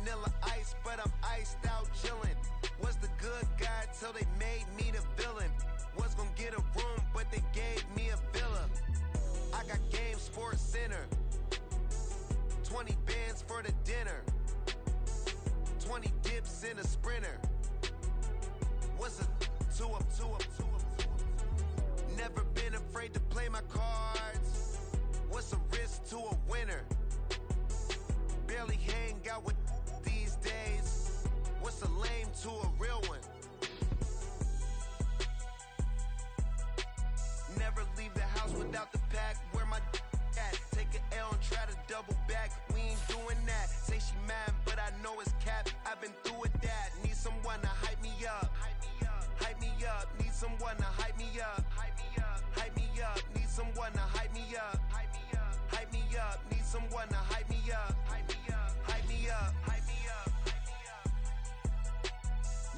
vanilla ice, but I'm iced out chillin'. Was the good guy till they made me the villain. Was gonna get a room, but they gave me a villa. I got game, Sports Center. 20 bands for the dinner. 20 dips in a Sprinter. What's a two-up? Never been afraid to play my cards. What's a risk to a winner? Barely hang out with these days. What's a lame to a real one? Never leave the house without the pack. Where my at? Take an L and try to double back. We ain't doing that. Say she mad, but I know it's cap. I've been through with that. Need someone to hype me up. Hype me up. Need someone to hype me up. Hype me up. Need someone to hype me up. Hype me up. Need someone to hype me up. Hype me up.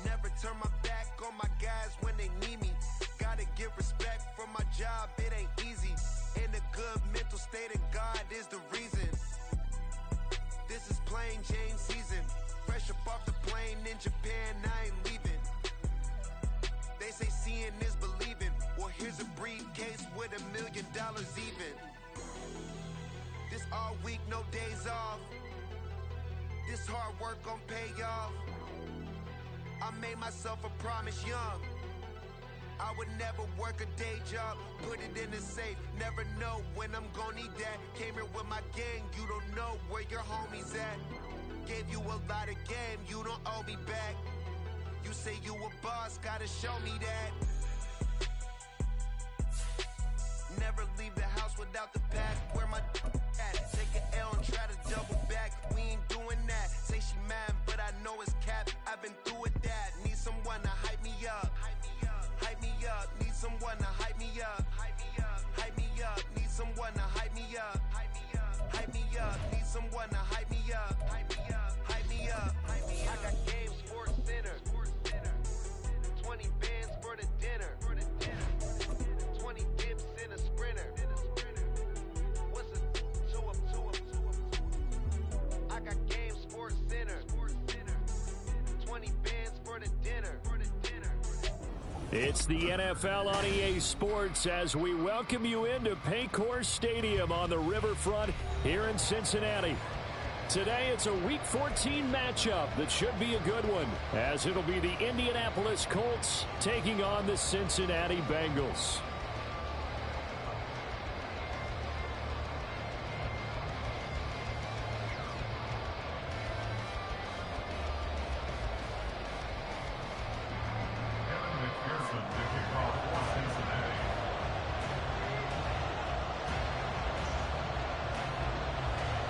Never turn my back on my guys when they need me. Gotta give respect for my job, it ain't easy. In a good mental state and God is the reason. This is plain Jane season. Fresh up off the plane in Japan, I ain't leaving. They say seeing is believing. Well, here's a briefcase with $1 million even. This all week, no days off. This hard work gon' pay off. I made myself a promise young. I would never work a day job, put it in the safe. Never know when I'm gonna need that. Came here with my gang, you don't know where your homies at. Gave you a lot of game, you don't owe me back. You say you a boss, gotta show me that. Never leave the house without the pack. Where my at? Take an L and try to double back. We ain't doing that. Say she mad, but I know it's cap. I've been through with that. Need someone to hype me up. Hype me up. Need someone to hype me up. Hype me up. Need someone to hype me up. Hype me up. Need someone to hype me up. Hype me up. I got game, Sports Center. 20 bands for the dinner. 20 dips in a Sprinter. What's a two-up? I got game, Sports Center. 20 bands for the dinner. It's the NFL on EA Sports as we welcome you into Paycor Stadium on the riverfront here in Cincinnati. Today it's a Week 14 matchup that should be a good one, as it'll be the Indianapolis Colts taking on the Cincinnati Bengals.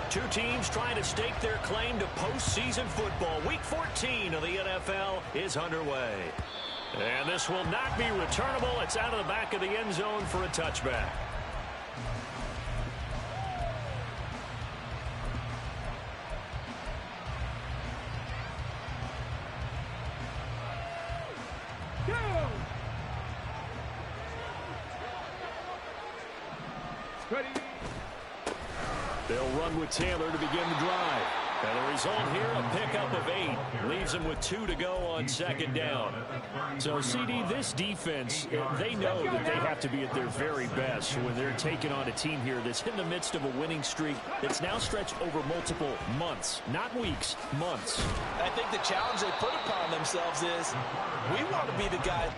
Two teams trying to stake their claim to postseason football. Week 14 of the NFL is underway. And this will not be returnable. It's out of the back of the end zone for a touchback. Ready. They'll run with Taylor to begin the drive. And the result here, a pickup of 8. Leaves them with 2 to go on second down. So, CD, this defense, they know that they have to be at their very best when they're taking on a team here that's in the midst of a winning streak that's now stretched over multiple months. Not weeks, months. I think the challenge they put upon themselves is we want to be the guy.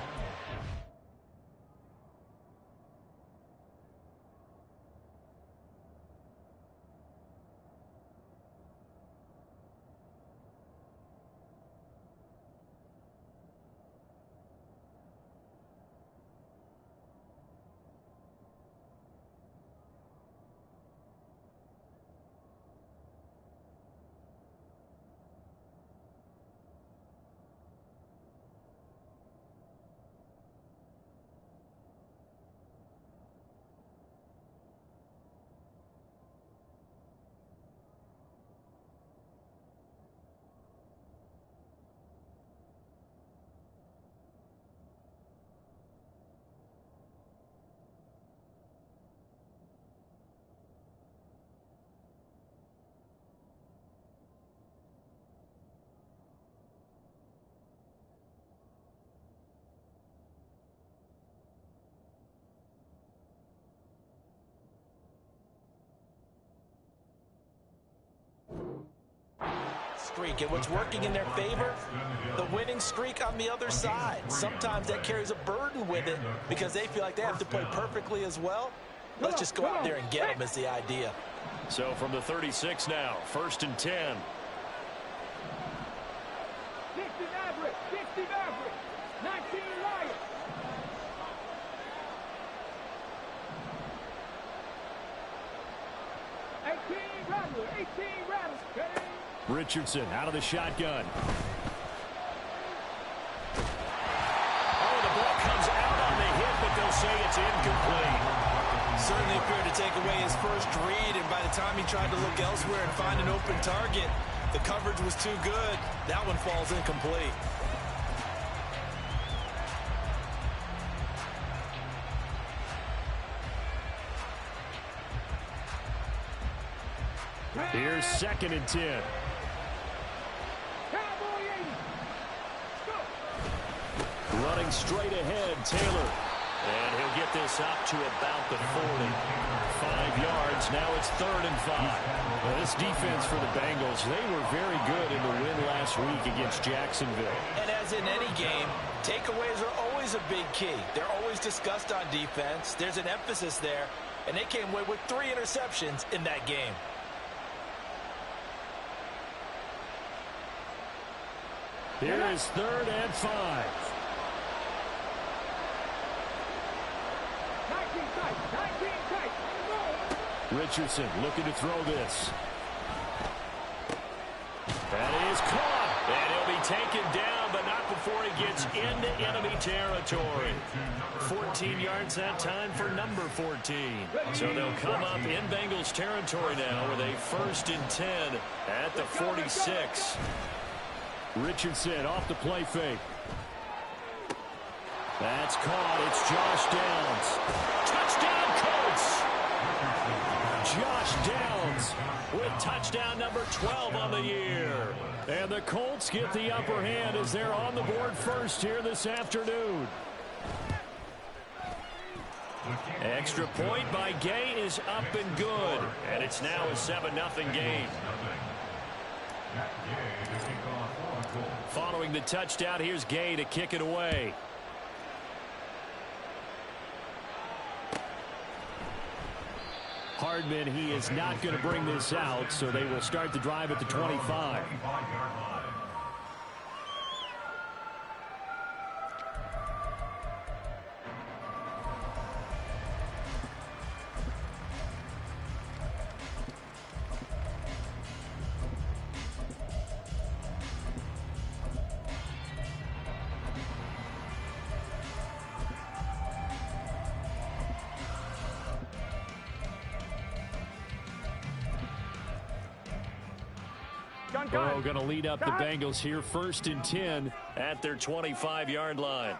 streak, and what's working in their favor, the winning streak on the other side. Sometimes that carries a burden with it because they feel like they have to play perfectly as well. Let's just go out there and get them is the idea. So from the 36 now, 1st and 10. 60 Maverick, 60 Maverick, 19 Lions. Richardson out of the shotgun. Oh, the ball comes out on the hit, but they'll say it's incomplete. Certainly appeared to take away his first read, and by the time he tried to look elsewhere and find an open target, the coverage was too good. That one falls incomplete. Here's 2nd and 10. Running straight ahead, Taylor. And he'll get this up to about the 40. 5 yards. Now it's 3rd and 5. Well, this defense for the Bengals, they were very good in the win last week against Jacksonville. And as in any game, takeaways are always a big key. They're always discussed on defense. There's an emphasis there, and they came away with 3 interceptions in that game. Here is 3rd and 5. 19 tight. Richardson looking to throw this. That is caught. And he'll be taken down, but not before he gets into enemy territory. 14 yards that time for number 14. So they'll come up in Bengals territory now with a 1st and 10 at the 46. Richardson off the play fake. That's caught. It's Josh Downs. Touchdown, Colts! Josh Downs with touchdown number 12 on the year. And the Colts get the upper hand as they're on the board first here this afternoon. Extra point by Gay is up and good. And it's now a 7-0 game. Following the touchdown, here's Gay to kick it away. Hardman, he is not going to bring this out, so they will start the drive at the 25. Burrow going to lead up the Bengals here, 1st and 10 at their 25-yard line.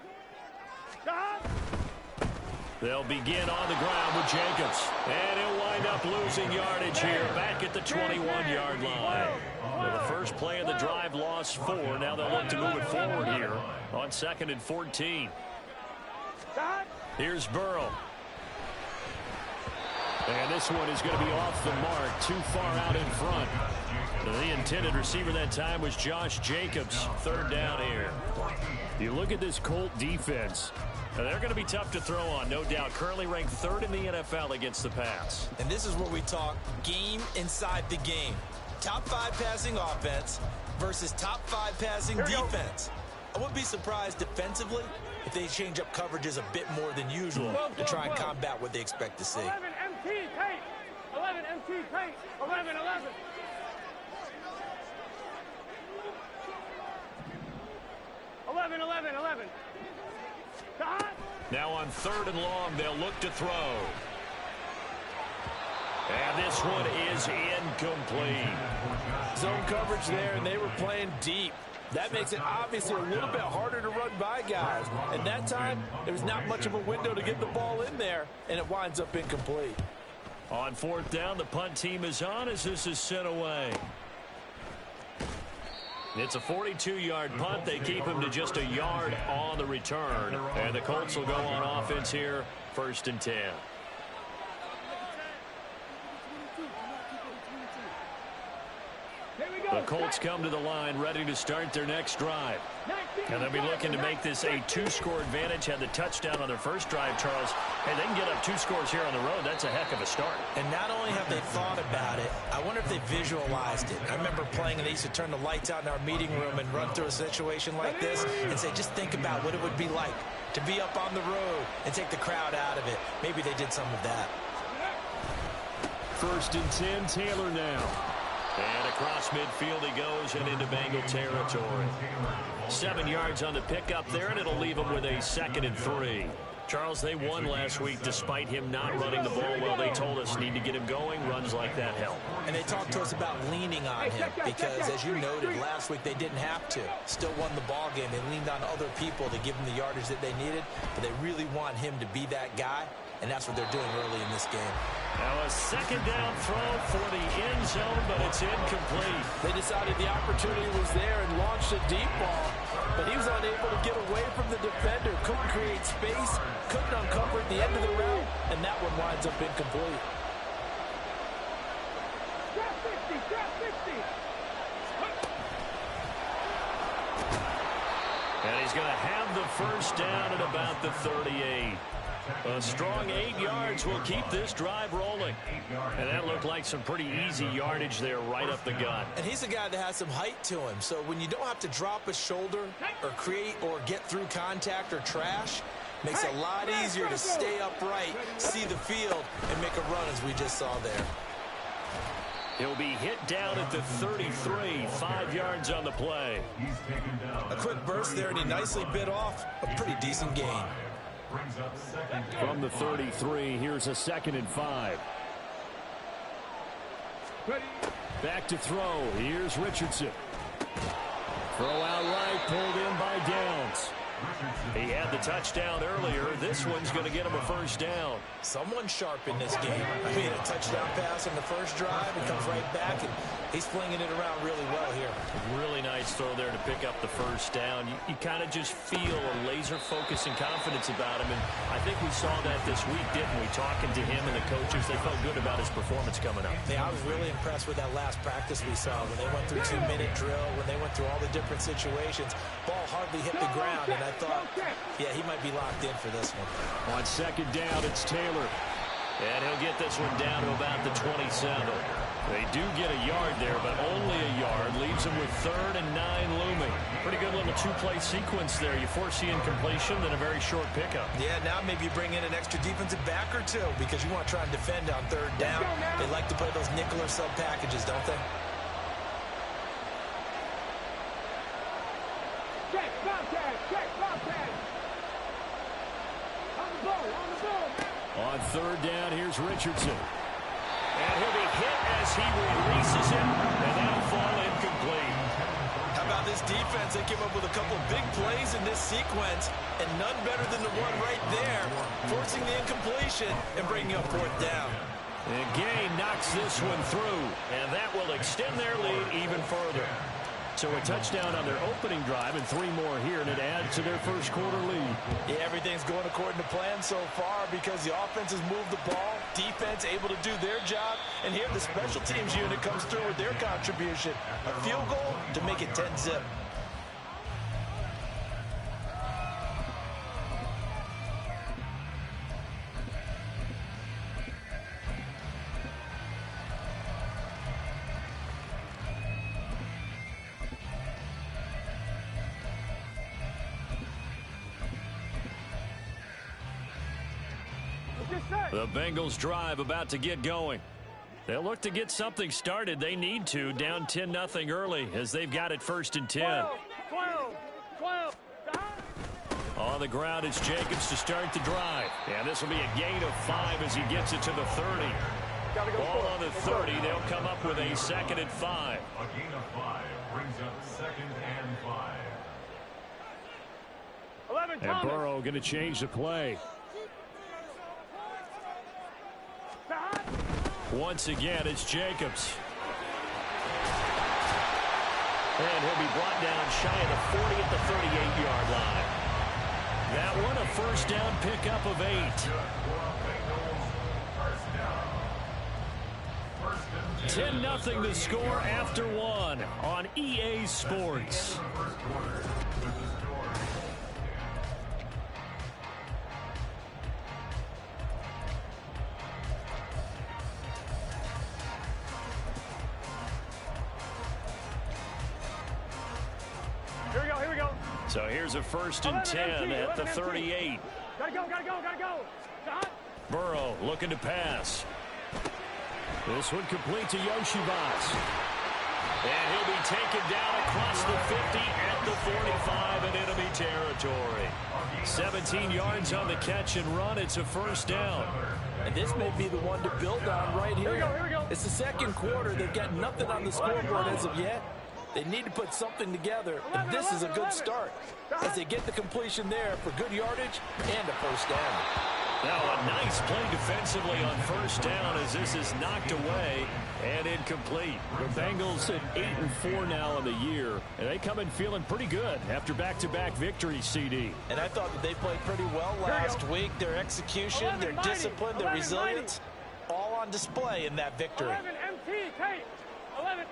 They'll begin on the ground with Jacobs. And he'll wind up losing yardage here back at the 21-yard line. Well, the first play of the drive lost 4. Now they'll look to move it forward here on 2nd and 14. Here's Burrow. And this one is going to be off the mark, too far out in front. The intended receiver that time was Josh Jacobs. 3rd down here. You look at this Colt defense. They're going to be tough to throw on, no doubt. Currently ranked 3rd in the NFL against the pass. And this is where we talk game inside the game. Top 5 passing offense versus top 5 passing defense. I wouldn't be surprised defensively if they change up coverages a bit more than usual to try and combat what they expect to see. 11 MT tight. 11 MT tight. 11. 11. Now on 3rd and long, they'll look to throw. And this one is incomplete. Zone coverage there, and they were playing deep. That makes it obviously a little bit harder to run by guys. And that time, there was not much of a window to get the ball in there, and it winds up incomplete. On 4th down, the punt team is on as this is sent away. It's a 42-yard punt. They keep him to just a yard on the return. And the Colts will go on offense here, 1st and 10. The Colts come to the line ready to start their next drive. And they'll be looking to make this a 2-score advantage. Had the touchdown on their first drive, Charles. Hey, they can get up 2 scores here on the road. That's a heck of a start. And not only have they thought about it, I wonder if they visualized it. I remember playing and they used to turn the lights out in our meeting room and run through a situation like this and say, just think about what it would be like to be up on the road and take the crowd out of it. Maybe they did some of that. 1st and 10, Taylor now. And across midfield he goes and into Bengal territory. 7 yards on the pickup there, and it'll leave him with a 2nd and 3. Charles, they won last week despite him not running the ball well. They told us need to get him going. Runs like that help. And they talked to us about leaning on him because, as you noted, last week they didn't have to. Still won the ball game. They leaned on other people to give them the yardage that they needed, but they really want him to be that guy, and that's what they're doing early in this game. Now a 2nd down throw for the end zone, but it's incomplete. They decided the opportunity was there and launched a deep ball, but he was unable to get away from the defender, couldn't create space, couldn't uncover at the end of the route, and that one winds up incomplete. Drop 50, drop 50. And he's going to have the 1st down at about the 38. A strong 8 yards will keep this drive rolling. And that looked like some pretty easy yardage there right up the gut. And he's a guy that has some height to him. So when you don't have to drop a shoulder or create or get through contact or trash, makes it a lot easier to stay upright, see the field, and make a run as we just saw there. He'll be hit down at the 33, 5 yards on the play. A quick burst there, and he nicely bit off a pretty decent gain. From the 33, here's a 2nd and 5. Back to throw. Here's Richardson. Throw out right, pulled in by Downs. He had the touchdown earlier. This one's going to get him a 1st down. Someone sharp in this game. I mean, a touchdown pass on the first drive. He comes right back, and he's flinging it around really well here. Really nice throw there to pick up the 1st down. You kind of just feel a laser focus and confidence about him, and I think we saw that this week, didn't we? Talking to him and the coaches, they felt good about his performance coming up. Yeah, I was really impressed with that last practice we saw when they went through 2-minute drill, when they went through all the different situations. Ball hardly hit the ground, and I thought, yeah, he might be locked in for this one. On 2nd down, it's Taylor. And he'll get this one down to about the 27. They do get a yard there, but only a yard. Leaves them with 3rd and 9 looming. Pretty good little 2-play sequence there. You force the incompletion, then a very short pickup. Yeah, now maybe you bring in an extra defensive back or two because you want to try and defend on 3rd down. They like to play those nickel or sub packages, don't they? Check, Bobcat, check, Bobcat. On the ball, on the ball. On 3rd down, here's Richardson. And he'll be hit as he releases it, and that'll fall incomplete. How about this defense? They came up with a couple big plays in this sequence, and none better than the one right there, forcing the incompletion and bringing up 4th down. And Gay knocks this one through, and that will extend their lead even further. So a touchdown on their opening drive and 3 more here, and it adds to their 1st quarter lead. Yeah, everything's going according to plan so far because the offense has moved the ball, defense able to do their job, and here the special teams unit comes through with their contribution. A field goal to make it 10-zip. The Bengals drive about to get going. They'll look to get something started. They need to, down 10-0 early as they've got it 1st and 10. 12. On the ground, it's Jacobs to start the drive. And this will be a gain of 5 as he gets it to the 30. Ball on the 30. They'll come up with a 2nd and 5. A gain of 5 brings up 2nd and 5. 11, And Burrow going to change the play. Once again, it's Jacobs. And he'll be brought down shy of the 40 at the 38-yard line. That one a 1st down pickup of 8. 10-0 the score after one on EA Sports. Here we go. So here's a 1st and 10 at the 38. Gotta go. Burrow looking to pass. This one complete to Yoshibas. And he'll be taken down across the 50 at the 45 in enemy territory. 17 yards on the catch and run. It's a 1st down. And this may be the one to build on right here. Here we go. It's the 2nd quarter. They've got nothing on the scoreboard as of yet. They need to put something together, and this is a good start as they get the completion there for good yardage and a 1st down. Now a nice play defensively on 1st down as this is knocked away and incomplete. The Bengals at 8-4 now in the year, and they come in feeling pretty good after back-to-back victories, CD. And I thought that they played pretty well last week. Their execution, their discipline, their resilience, all on display in that victory. 11 MT, Tate. 11.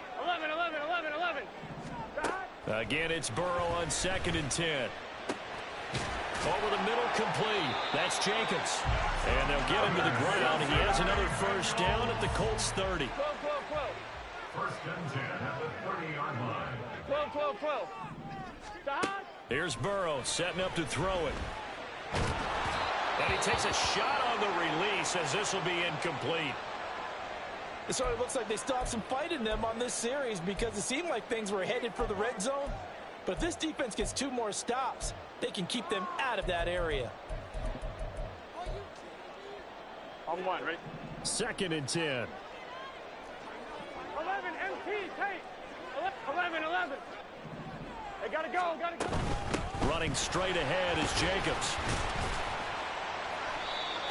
Again, it's Burrow on 2nd and 10. Over the middle, complete. That's Jacobs. And they'll get him to the ground. He has another 1st down at the Colts 30. 12. 1st and 10 at the 30-yard line. 12. Stop. Here's Burrow setting up to throw it. And he takes a shot on the release as this will be incomplete. It sort of looks like they stopped some fight in them on this series because it seemed like things were headed for the red zone. But if this defense gets 2 more stops, they can keep them out of that area. On 1, right? 2nd and 10. 11 MT, Tate. 11. They gotta go. Running straight ahead is Jacobs.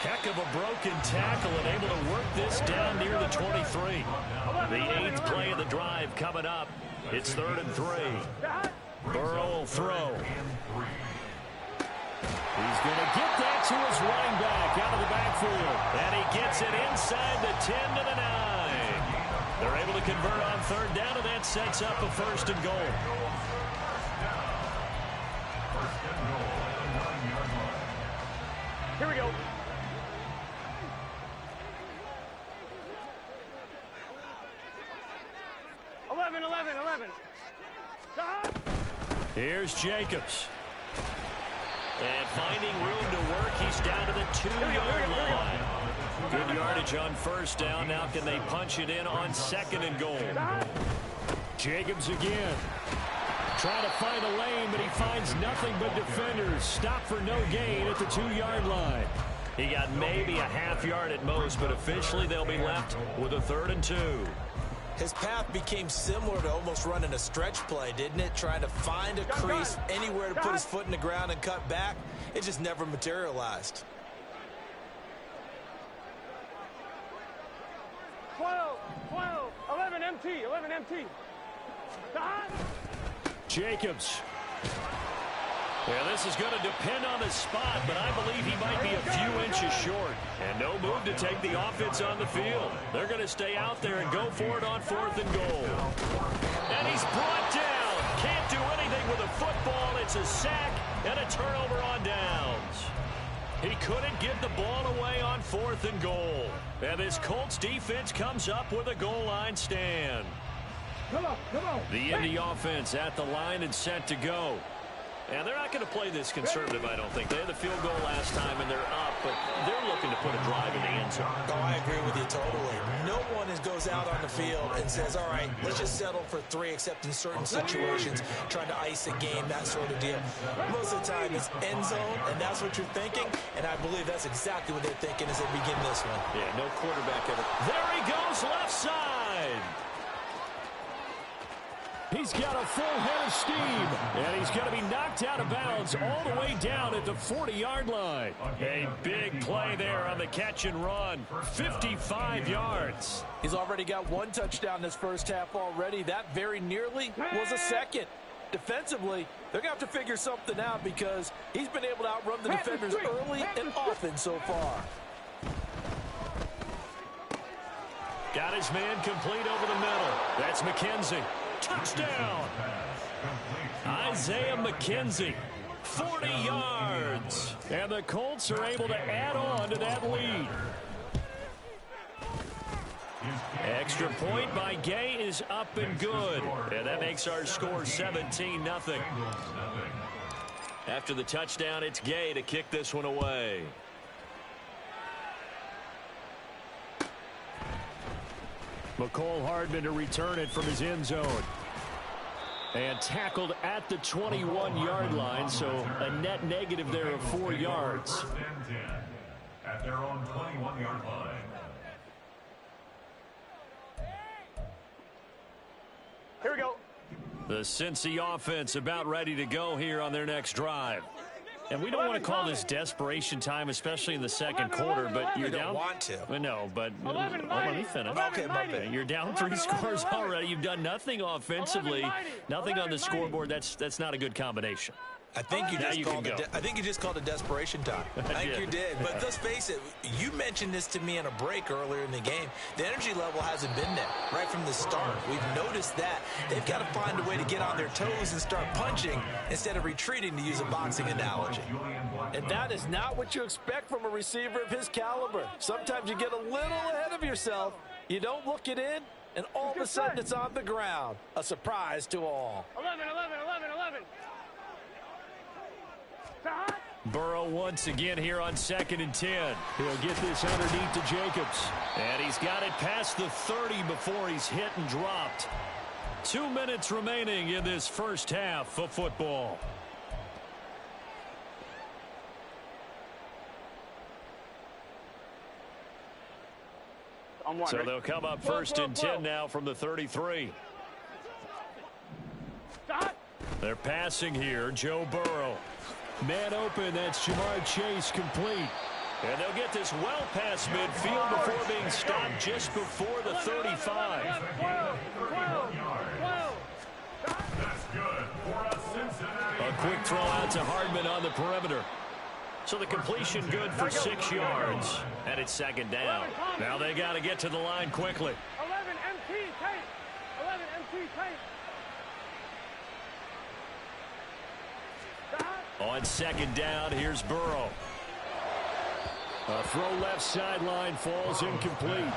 Heck of a broken tackle and able to work this down near the 23. The 8th play of the drive coming up. It's 3rd and 3. Burrow will throw. He's going to get that to his running back out of the backfield. And he gets it inside the 10 to the 9. They're able to convert on 3rd down, and that sets up a 1st and goal. Here we go. Here's Jacobs. And finding room to work, he's down to the 2-yard line. Good yardage on 1st down. Now can they punch it in on 2nd and goal? Jacobs again. Trying to find a lane, but he finds nothing but defenders. Stop for no gain at the 2-yard line. He got maybe a half yard at most, but officially they'll be left with a 3rd and 2. His path became similar to almost running a stretch play, didn't it? Trying to find a crease, anywhere to put his foot in the ground and cut back. It just never materialized. 12, 11 MT. Stop. Jacobs. Yeah, this is going to depend on the spot, but I believe he might be a few inches short. And no move to take the offense on the field. They're going to stay out there and go for it on 4th and goal. And he's brought down. Can't do anything with a football. It's a sack and a turnover on downs. He couldn't get the ball away on 4th and goal. And this Colts defense comes up with a goal line stand. Come on. The Indy offense at the line and set to go. And they're not going to play this conservative, I don't think. They had the field goal last time, and they're up, but they're looking to put a drive in the end zone. Oh, I agree with you totally. No one goes out on the field and says, all right, let's just settle for 3, except in certain situations, trying to ice a game, that sort of deal. Most of the time, it's end zone, and that's what you're thinking, and I believe that's exactly what they're thinking as they begin this one. Yeah, no quarterback ever. There he goes, left side. He's got a full head of steam, and he's going to be knocked out of bounds all the way down at the 40-yard line. A big play there on the catch and run, 55 yards. He's already got 1 touchdown this first half already. That very nearly was a 2nd. Defensively, they're going to have to figure something out because he's been able to outrun the defenders early and often so far. Got his man complete over the middle. That's McKenzie. Touchdown. Isaiah McKenzie. 40 yards. And the Colts are able to add on to that lead. Extra point by Gay is up and good. And that makes our score 17-0. After the touchdown, it's Gay to kick this one away. McCole Hardman to return it from his end zone. And tackled at the 21-yard line, so a net negative there of 4 yards. At their own 21-yard line. Here we go. The Cincy offense about ready to go here on their next drive. And we don't want to call this desperation time, especially in the second quarter, but you're down. Don't want to. No, but let me finish. Okay, my bad. You're down 3 scores already. You've done nothing offensively, nothing on the scoreboard. That's not a good combination. I think you just called it desperation time. I think you did. But let's face it, you mentioned this to me in a break earlier in the game. The energy level hasn't been there right from the start. We've noticed that. They've got to find a way to get on their toes and start punching instead of retreating, to use a boxing analogy. And that is not what you expect from a receiver of his caliber. Sometimes you get a little ahead of yourself. You don't look it in, and all of a sudden it's on the ground. A surprise to all. 11. Burrow once again here on 2nd and 10. He'll get this underneath to Jacobs. And he's got it past the 30 before he's hit and dropped. 2 minutes remaining in this first half of football. So they'll come up 1st and 10 now from the 33. They're passing here. Joe Burrow. Man open, that's Jamar Chase complete. And they'll get this well past midfield before being stopped just before the 35. A quick throw out to Hardman on the perimeter. So the completion good for 6 yards. And it's 2nd down. Now they got to get to the line quickly. 11 MT tape. 11 MT tape. On 2nd down, here's Burrow. A throw left sideline falls incomplete.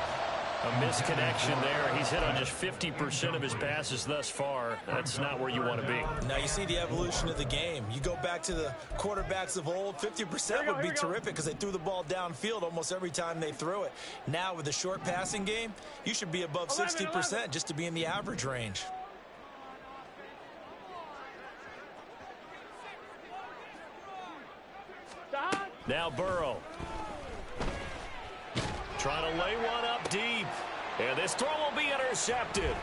A misconnection there. He's hit on just 50% of his passes thus far. That's not where you want to be. Now you see the evolution of the game. You go back to the quarterbacks of old, 50% would be terrific because they threw the ball downfield almost every time they threw it. Now with the short passing game, you should be above 60% just to be in the average range. Now Burrow. Trying to lay one up deep. And this throw will be intercepted.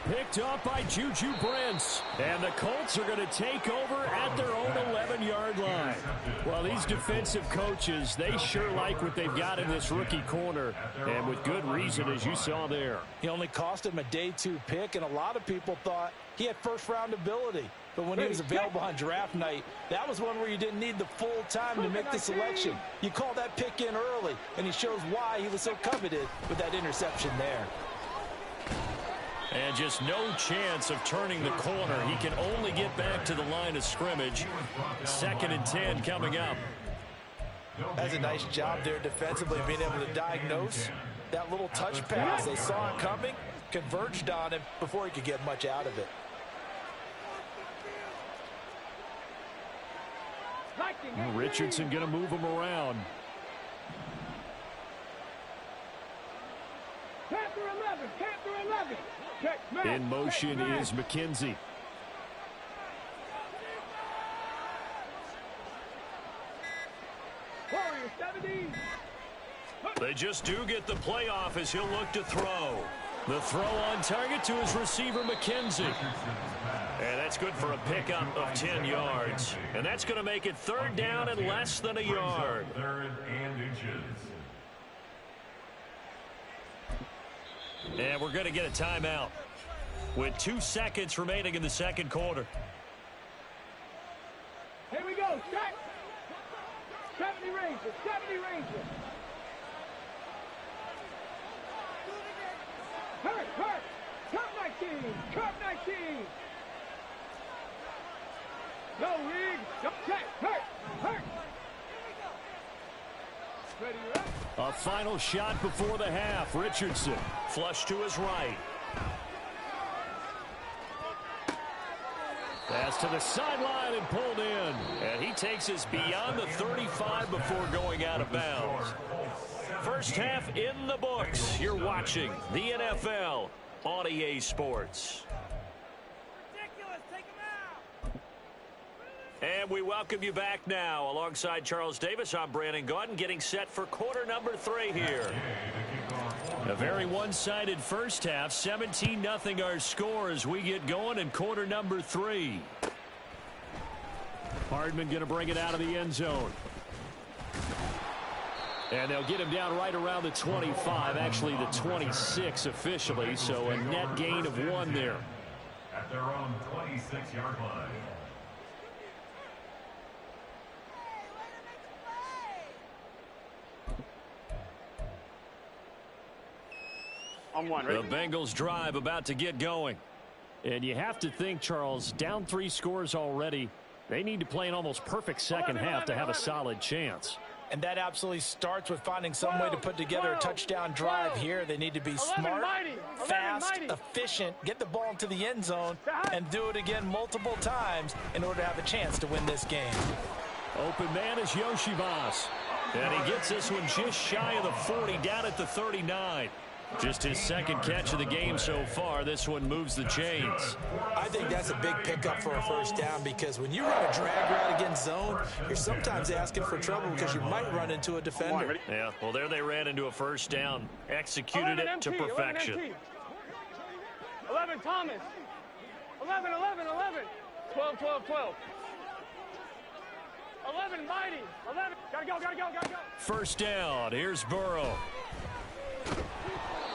Picked up by Juju Brents. And the Colts are going to take over at their own 11-yard line. Well, these defensive coaches, they sure like what they've got in this rookie corner. And with good reason, as you saw there. He only cost him a day 2 pick, and a lot of people thought he had first-round ability. But when he was available on draft night, that was one where you didn't need the full time to make the selection. You call that pick in early, and he shows why he was so coveted with that interception there. And just no chance of turning the corner. He can only get back to the line of scrimmage. 2nd and 10 coming up. That's a nice job there defensively, being able to diagnose that little touch pass. They saw it coming, converged on him before he could get much out of it. Richardson going to move him around. Panther 11. In motion is McKenzie. They just do get the playoff as he'll look to throw. The throw on target to his receiver, McKenzie. And that's good for a pickup of 10 yards. And that's going to make it 3rd down and less than a yard. 3rd and inches. And we're going to get a timeout with 2 seconds remaining in the second quarter. Here we go. 70 Rangers. 15. No rig. No check. Hurt. Hurt. Ready, right? A final shot before the half. Richardson flush to his right. Pass to the sideline and pulled in. And he takes us beyond the 35 before going out of bounds. First half in the books. You're watching the NFL on EA Sports. And we welcome you back now. Alongside Charles Davis, I'm Brandon Gaudin, getting set for quarter number 3 here. A very one-sided first half. 17-0 our score as we get going in quarter number 3. Hardman going to bring it out of the end zone. And they'll get him down right around the 25, actually the 26 officially, so a net gain of 1 there. At their own 26-yard line. The Bengals drive about to get going. And you have to think, Charles, down 3 scores already. They need to play an almost perfect second half to have a solid chance. And that absolutely starts with finding some way to put together a touchdown drive here. They need to be smart, fast, efficient, get the ball into the end zone, and do it again multiple times in order to have a chance to win this game. Open man is Yoshivas. And he gets this one just shy of the 40, down at the 39. Just his second catch of the game so far. This one moves the chains. I think that's a big pickup for a first down because when you run a drag route against zone, you're sometimes asking for trouble because you might run into a defender. Yeah, well, there they ran into a first down. Executed it to perfection. 11 Thomas. 11. 12. 11 Mighty. 11. Gotta go. First down. Here's Burrow.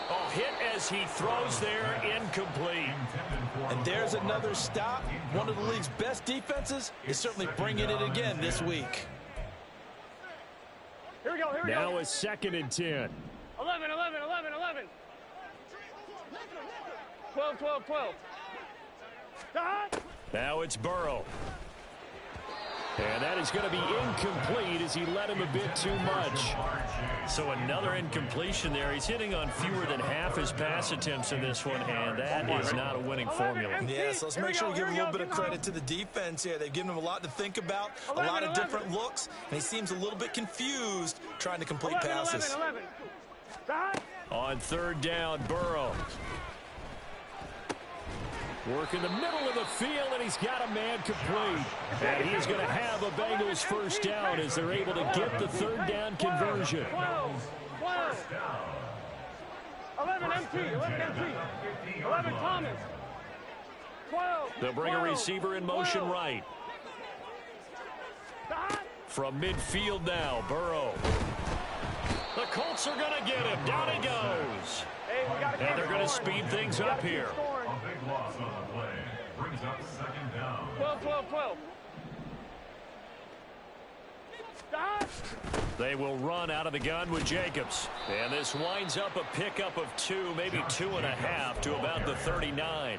Oh, hit as he throws there, incomplete. And there's another stop. One of the league's best defenses is certainly bringing it again this week. Here we go. Now it's 2nd and 10. 11. 12. Now it's Burrow. And that is going to be incomplete as he led him a bit too much. So another incompletion there. He's hitting on fewer than half his pass attempts in this one, and that is not a winning formula. Yeah, so let's make sure we give a little bit of credit to the defense here. They've given him a lot to think about, a lot of different looks, and he seems a little bit confused trying to complete passes. 11. On 3rd down, Burrow. Work in the middle of the field, and he's got a man complete. And he's going to have a Bengals first down as they're able to get the 3rd down conversion. 12. 11 empty. 11 Thomas. 12. They'll bring a receiver in motion right. From midfield now, Burrow. The Colts are going to get him. Down he goes. And they're going to speed things up here. A big loss on the play. Brings up 2nd down. 12. They will run out of the gun with Jacobs. And this winds up a pickup of 2, maybe 2.5 to about the 39.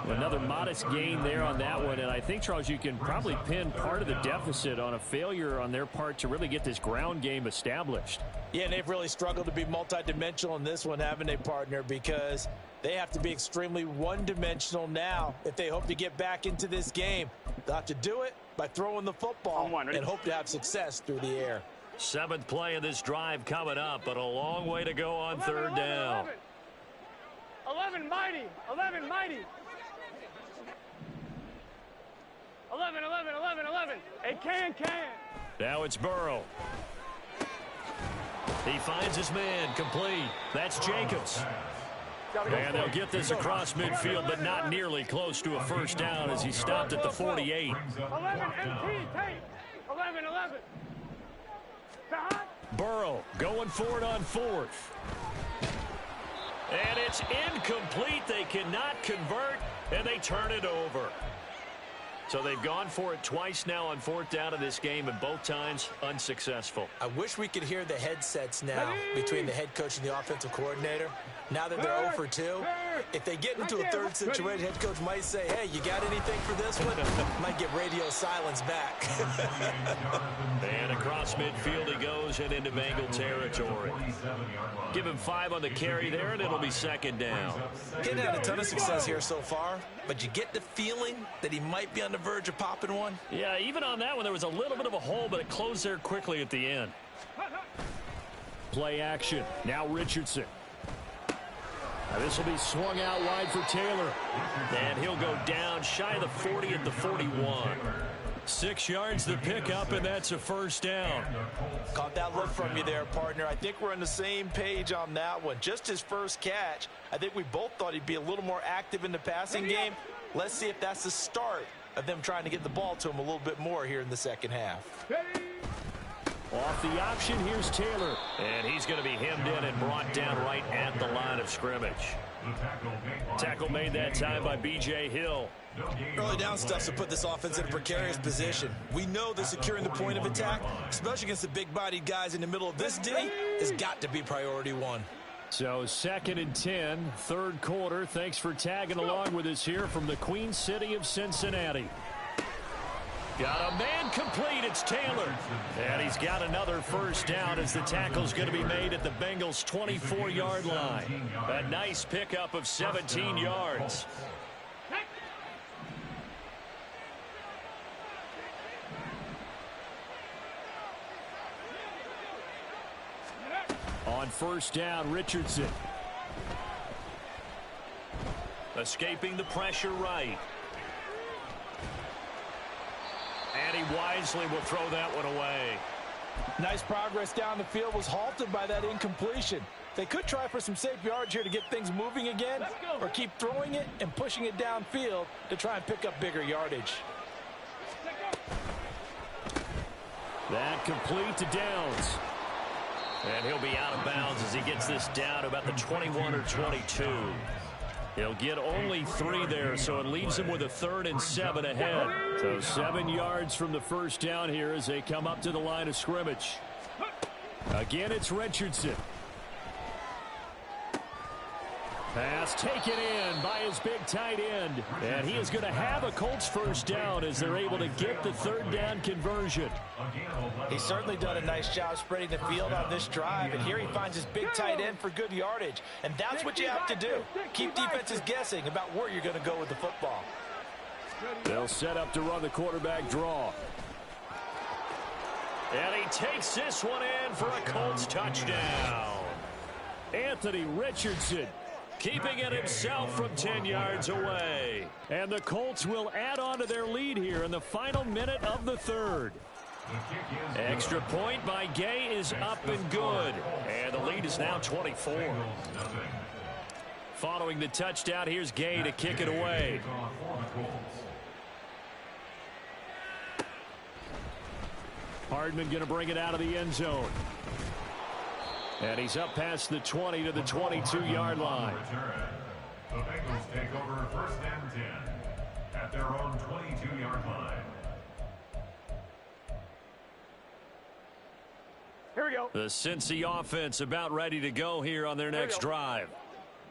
Another modest gain there on that one. And I think, Charles, you can probably pin part of the deficit on a failure on their part to really get this ground game established. Yeah, and they've really struggled to be multidimensional in this one, haven't they, partner? Because they have to be extremely one-dimensional now if they hope to get back into this game. They'll have to do it by throwing the football and hope to have success through the air. 7th play of this drive coming up, but a long way to go on 3rd down. 11 Mighty. 11. 11. Hey, can. Now it's Burrow. He finds his man complete. That's Jacobs. And they'll get this across midfield, but not nearly close to a first down as he stopped at the 48. 11 empty. 11. Burrow going for it on 4th. And it's incomplete. They cannot convert, and they turn it over. So they've gone for it twice now on 4th down in this game, and both times unsuccessful. I wish we could hear the headsets now between the head coach and the offensive coordinator. Now that they're 0 for 2, If they get into a third situation, head coach might say, hey, you got anything for this one? Might get radio silence back. And across midfield he goes and into Bengal territory. Give him 5 on the carry there, and it'll be second down. He hasn't had a ton of success here so far, but you get the feeling that he might be on the verge of popping one. Yeah, even on that one, there was a little bit of a hole, but it closed there quickly at the end. Play action. Now Richardson. This will be swung out wide for Taylor. And he'll go down shy of the 40 at the 41. 6 yards to pick up, and that's a first down. Caught that look from you there, partner. I think we're on the same page on that one. Just his first catch. I think we both thought he'd be a little more active in the passing game. Let's see if that's the start of them trying to get the ball to him a little bit more here in the second half. Off the option, here's Taylor. And he's going to be hemmed in and brought down right at the line of scrimmage. Tackle made that time by B.J. Hill. Early down stuff to put this offense in a precarious position. We know that securing the point of attack, especially against the big-bodied guys in the middle of this D, has got to be priority one. So 2nd and 10, third quarter. Thanks for tagging along with us here from the Queen City of Cincinnati. Got a man complete. It's Taylor. And he's got another first down as the tackle's going to be made at the Bengals' 24-yard line. A nice pickup of 17 yards. On first down, Richardson. Escaping the pressure right. And he wisely will throw that one away. Nice progress down the field, was halted by that incompletion. They could try for some safe yards here to get things moving again, or keep throwing it and pushing it downfield to try and pick up bigger yardage. That complete to Downs. And he'll be out of bounds as he gets this down to about the 21 or 22. He'll get only 3 there, so it leaves him with a 3rd and 7 ahead. So 7 yards from the first down here as they come up to the line of scrimmage. Again, it's Richardson. Pass taken in by his big tight end. And he is going to have a Colts first down as they're able to get the 3rd down conversion. He's certainly done a nice job spreading the field on this drive. And here he finds his big tight end for good yardage. And that's what you have to do. Keep defenses guessing about where you're going to go with the football. They'll set up to run the quarterback draw. And he takes this one in for a Colts touchdown. Anthony Richardson keeping it himself from 10 yards away. And the Colts will add on to their lead here in the final minute of the 3rd. Extra point by Gay is up and good. And the lead is now 24. Following the touchdown, here's Gay to kick it away. Hardman going to bring it out of the end zone. And he's up past the 20 to the 22-yard line. The Bengals take over 1st and 10 at their own 22-yard line. Here we go. The Cincy offense about ready to go here on their next drive.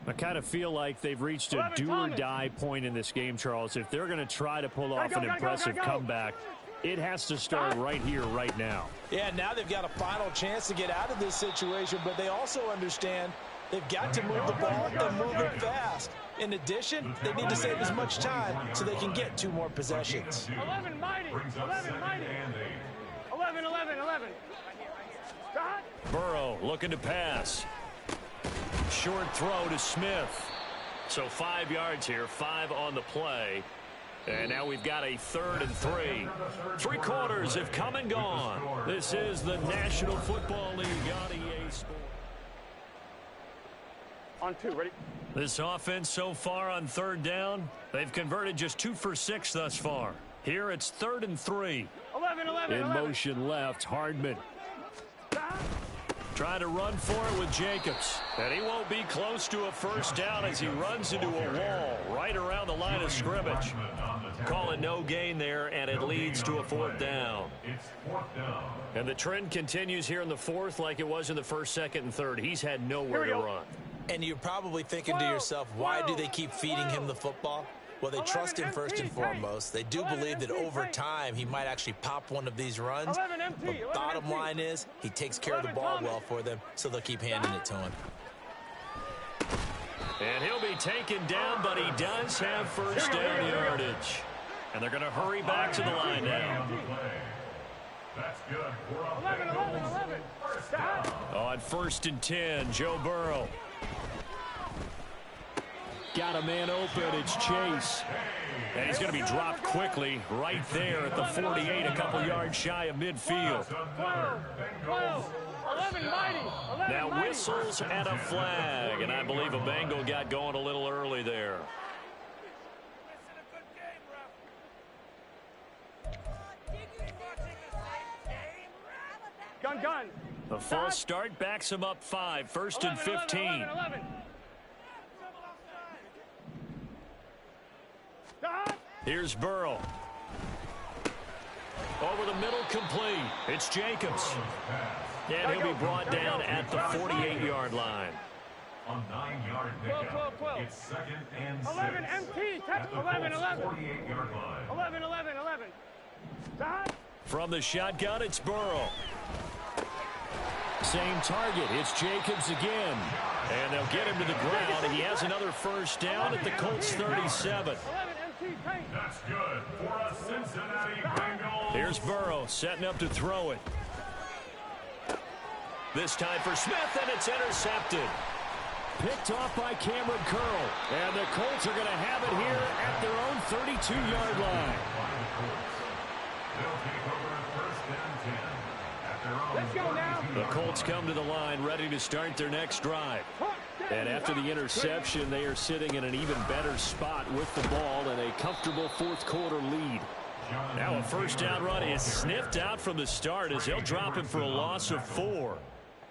I kind of feel like they've reached a do-or-die point in this game, Charles. If they're going to try to pull off an impressive comeback, it has to start right here, right now. Yeah, now they've got a final chance to get out of this situation, but they also understand they've got to move the ball and move it fast. In addition, they need to save as much time so they can get 2 more possessions. 11 mighty. 11 mighty. 11, 11, 11. Burrow looking to pass. Short throw to Smith. So 5 yards here, 5 on the play. And now we've got a 3rd and 3. 3 quarters have come and gone. This is the National Football League on EA Sports. On 2, ready? This offense so far on 3rd down, they've converted just 2 for 6 thus far. Here it's 3rd and 3. 11, 11, In 11. motion left, Hardman. Trying to run for it with Jacobs. And he won't be close to a first down as he runs into a wall right around the line of scrimmage. Call it no gain there, and it leads to a 4th down. And the trend continues here in the 4th like it was in the 1st, 2nd, and 3rd. He's had nowhere to run. And you're probably thinking to yourself, why do they keep feeding him the football? Well, they trust him first and foremost. They do believe that over time he might actually pop one of these runs. But bottom line is he takes care of the ball well for them, so they'll keep handing it to him. And he'll be taken down, but he does have first down yardage. And they're going to hurry back to the line now. That's good for a 11. first down. On 1st and 10, Joe Burrow. Got a man open, it's Chase. And he's going to be dropped quickly right there at the 48, a couple yards shy of midfield. 12. 11 mighty. 11 Now mighty. whistles and a flag, and I believe a Bengal got going a little early there. Gun. The false start backs him up 5, 1st and 15. 11. Here's Burrow. Over the middle, complete. It's Jacobs. And he'll be brought down at the 48-yard line. On 9-yard pickup. 12. It's 2nd and 6. 11 empty. At the 11. 48-yard line. 11. From the shotgun, it's Burrow. Same target. It's Jacobs again. And they'll get him to the ground. He has another first down at the Colts 37. 11 empty. That's good for a Cincinnati Bengals. Here's Burrow setting up to throw it. This time for Smith, and it's intercepted. Picked off by Cameron Curl. And the Colts are going to have it here at their own 32-yard line. They'll take over 1st and 10 at their own. Let's go now. The Colts come to the line ready to start their next drive. And after the interception, they are sitting in an even better spot with the ball and a comfortable fourth-quarter lead. Now a first down run is sniffed out from the start as they'll drop him for a loss of 4.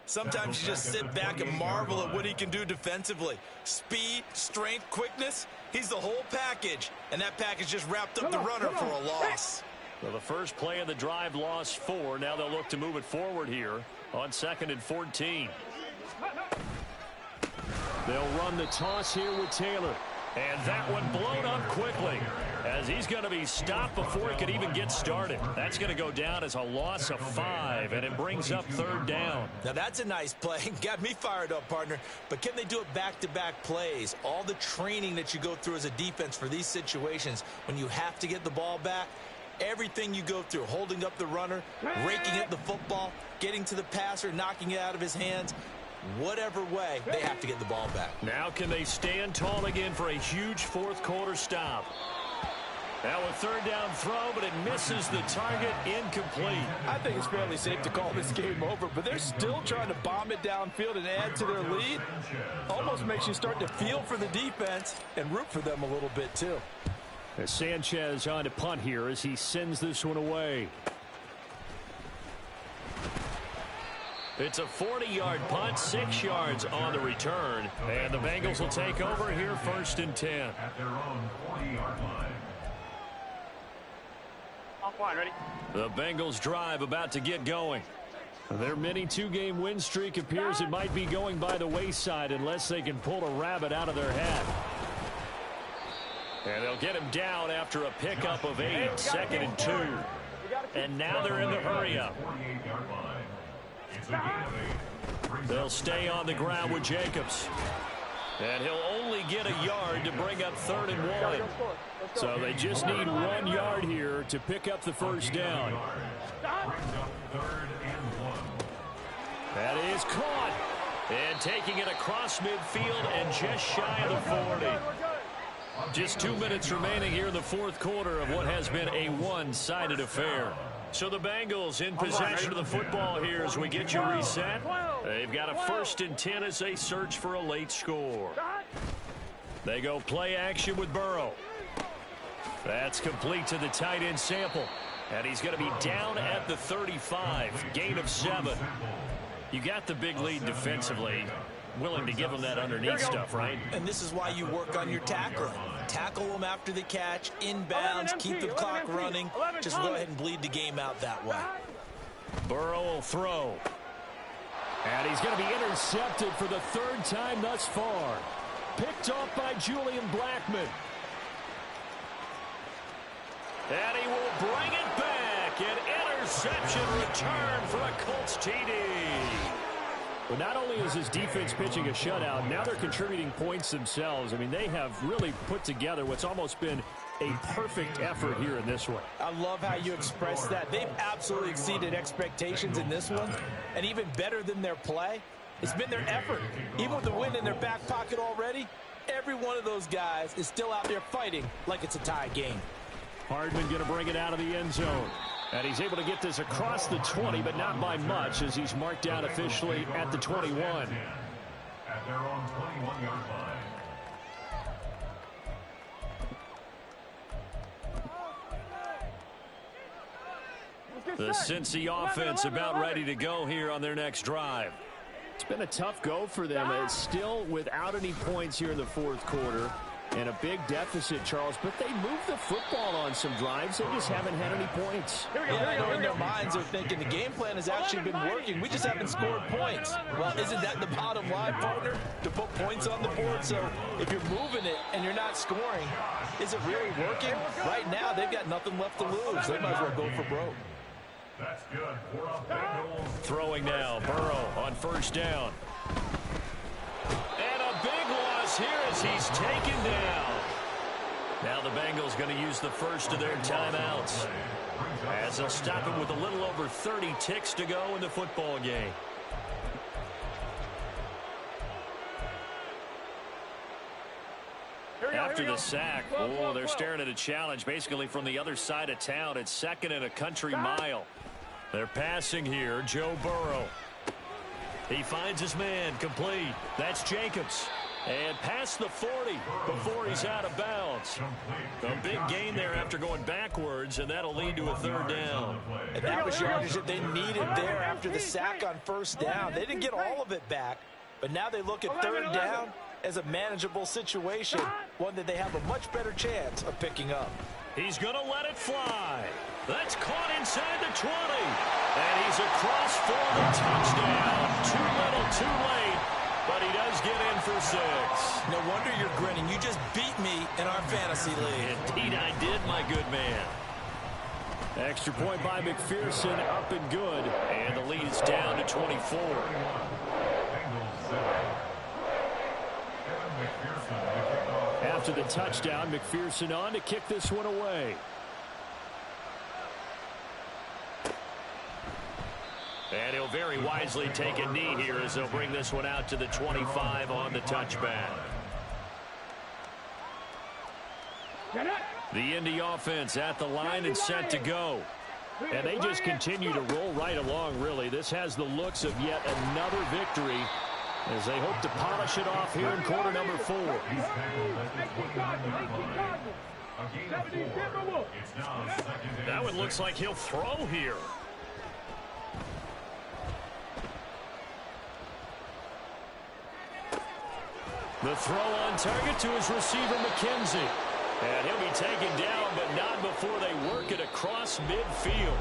Sometimes you just sit back and marvel at what he can do defensively. Speed, strength, quickness, he's the whole package. And that package just wrapped up the runner for a loss. So the first play of the drive lost 4. Now they'll look to move it forward here on 2nd and 14. They'll run the toss here with Taylor. And that one blown up quickly as he's going to be stopped before it could even get started. That's going to go down as a loss of 5, and it brings up 3rd down. Now that's a nice play. Got me fired up, partner. But can they do it back-to-back plays? All the training that you go through as a defense for these situations, when you have to get the ball back, everything you go through, holding up the runner, raking at the football, getting to the passer, knocking it out of his hands, whatever way, they have to get the ball back. Now can they stand tall again for a huge fourth-quarter stop? Now a 3rd down throw, but it misses the target, incomplete. I think it's fairly safe to call this game over, but they're still trying to bomb it downfield and add to their lead. Almost makes you start to feel for the defense and root for them a little bit, too. As Sanchez on to punt here as he sends this one away. It's a 40-yard punt, 6 yards on the return. And the Bengals will take over here 1st and 10. At their own 40-yard line. Offline, ready? The Bengals drive about to get going. Their mini 2-game win streak appears it might be going by the wayside unless they can pull a rabbit out of their hat. And they'll get him down after a pickup of 8, 2nd and 2. And now they're in the hurry-up. 48-yard line. It's a gain of 8. They'll stay on the ground with Jacobs. And he'll only get a yard to bring up 3rd and 1. So they just need 1 yard here to pick up the first down. That is caught. And taking it across midfield and just shy of the 40. Just 2 minutes remaining here in the fourth quarter of what has been a one-sided affair. So the Bengals in possession of the football here as we get you reset. They've got a 1st and 10 as they search for a late score. They go play action with Burrow. That's complete to the tight end Sample. And he's going to be down at the 35. Gain of 7. You got the big lead defensively. Willing to give them that underneath stuff, right? And this is why you work on your tackling. Tackle them after the catch, inbounds, keep the clock running. Just go ahead and bleed the game out that way. Burrow will throw. And he's going to be intercepted for the third time thus far. Picked off by Julian Blackmon. And he will bring it back. An interception return for a Colts TD. But not only is his defense pitching a shutout, now they're contributing points themselves. I mean, they have really put together what's almost been a perfect effort here in this one. I love how you express that. They've absolutely exceeded expectations in this one. And even better than their play, it's been their effort. Even with the win in their back pocket already, every one of those guys is still out there fighting like it's a tie game. Hardman going to bring it out of the end zone. And he's able to get this across the 20, but not by much, as he's marked down officially at the 21. At their own 21-yard line. The Cincy offense about ready to go here on their next drive. It's been a tough go for them. It's still without any points here in the fourth quarter. And a big deficit, Charles, but they moved the football on some drives. They just haven't had any points. Yeah, I know in their minds they're thinking the game plan has actually been working. We just haven't scored points. Well, isn't that the bottom line, partner? To put points on the board. So if you're moving it and you're not scoring, is it really working? Right now, they've got nothing left to lose. They might as well go for broke. That's good for a Bengals. Throwing now, Burrow on first down. And a big loss here as he's taken down. Now the Bengals going to use the first of their timeouts, as they'll stop it with a little over 30 ticks to go in the football game. After the sack, they're staring at a challenge basically from the other side of town. It's second and a country mile. They're passing here, Joe Burrow. He finds his man, complete. That's Jacobs. And past the 40 before he's out of bounds. A big gain there after going backwards, and that'll lead to a third down. And that was yardage that they needed there after the sack on first down. They didn't get all of it back, but now they look at third down as a manageable situation, one that they have a much better chance of picking up. He's going to let it fly. That's caught inside the 20. And he's across for the touchdown. Too little, too late. But he does get in for 6. No wonder you're grinning. You just beat me in our fantasy league. Indeed I did, my good man. Extra point by McPherson, up and good. And the lead is down to 24. After the touchdown, McPherson on to kick this one away. And he'll very wisely take a knee here as they'll bring this one out to the 25 on the touchback. The Indy offense at the line and set to go. And they just continue to roll right along, really. This has the looks of yet another victory as they hope to polish it off here in quarter number 4. That one looks like he'll throw here. The throw on target to his receiver, McKenzie. And he'll be taken down, but not before they work it across midfield.